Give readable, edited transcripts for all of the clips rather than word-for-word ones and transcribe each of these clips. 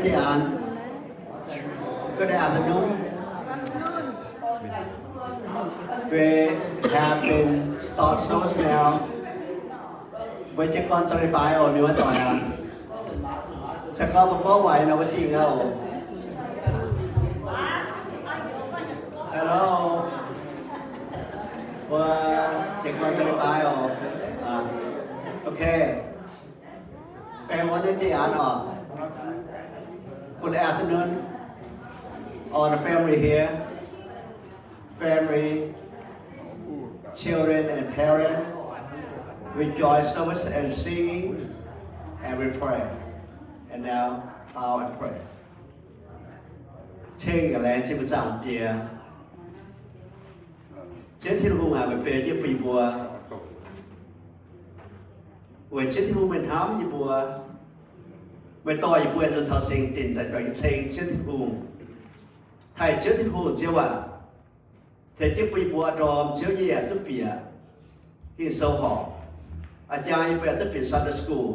morning, Tian. Good afternoon. We have been start service now. Với chiếc con cho đi bài ở miếu tỏi à? Sẽ có vài nào với tiền không? Hello. Chiếc con cho đi bài ở. Okay. Em muốn đến Tian à? Good afternoon. All the family here. Family, children and parents, we join service and singing, and we pray. And now, bow and pray. Trên cái lẽ chỉ một dạng kia, trên thiên hùng à về bề như bị bùa, về trên thiên hùng mình hám như bùa, về tôi bùa cho thọ sinh tiền tại cái trên thiên hùng, thầy trên thiên hùng chưa à? Thế chứ bị bùa đòm chiếu gì à tức bìa khi sâu họ à cha như vậy tức bìa Sunday school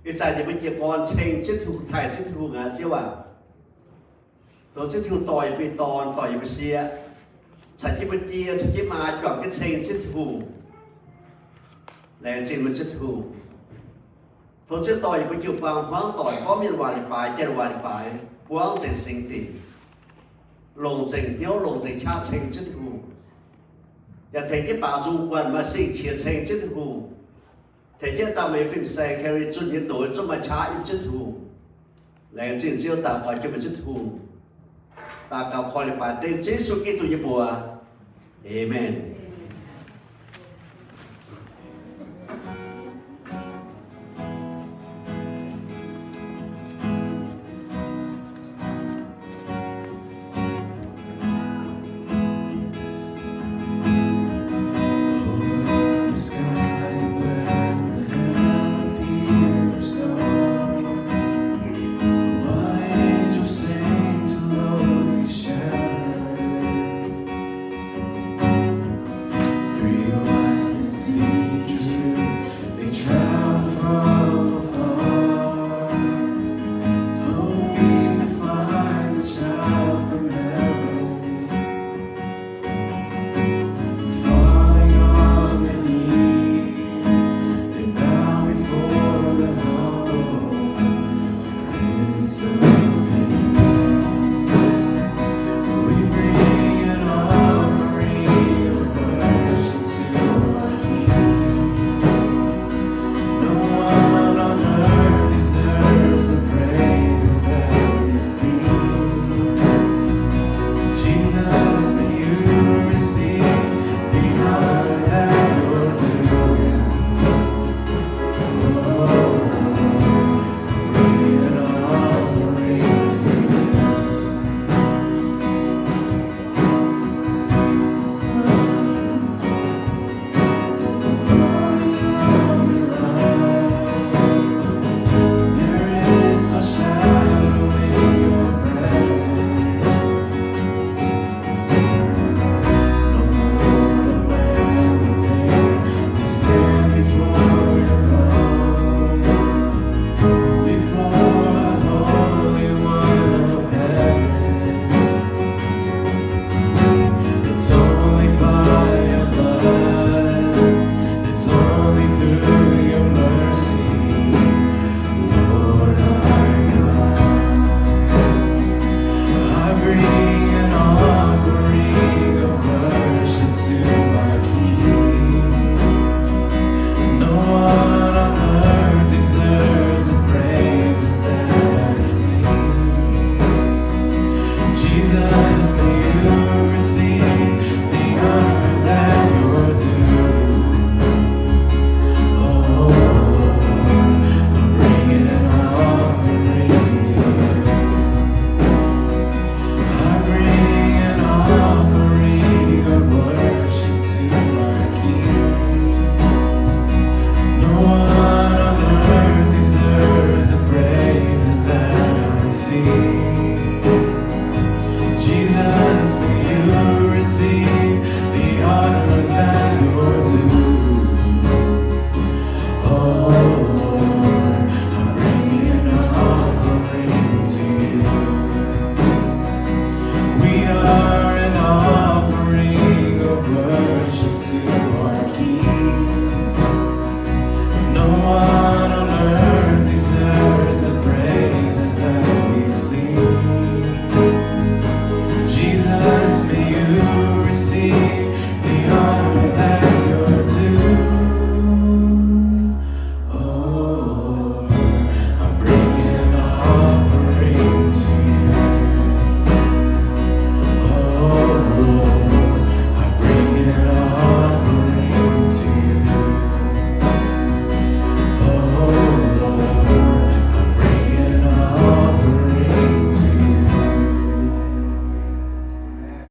cái trái thì bây giờ con chênh chứ thu thầy chứ thu ngà chiếu à tôi chứ thu tỏi bị tỏi bị xia trái chứ bây giờ trái chứ mà chọn cái chênh chứ thu lẽ chênh mà chứ thu tôi chứ tỏi bây giờ bằng khoáng tỏi có miền hòa đi phải trên hòa đi phải quán chênh sinh tỉ lồng chênh nhớ lồng chênh cha chênh chứ thu và thấy cái bà dung quần mà sinh kia chênh chứ thu thấy cái ta mới phiền xe carry chút những tuổi chút mà cha ít chứ thu lẽ chênh chiếu ta gọi cho mình chứ thu ta cao khỏi bài tên Giêsu Kitô như bùa Amen.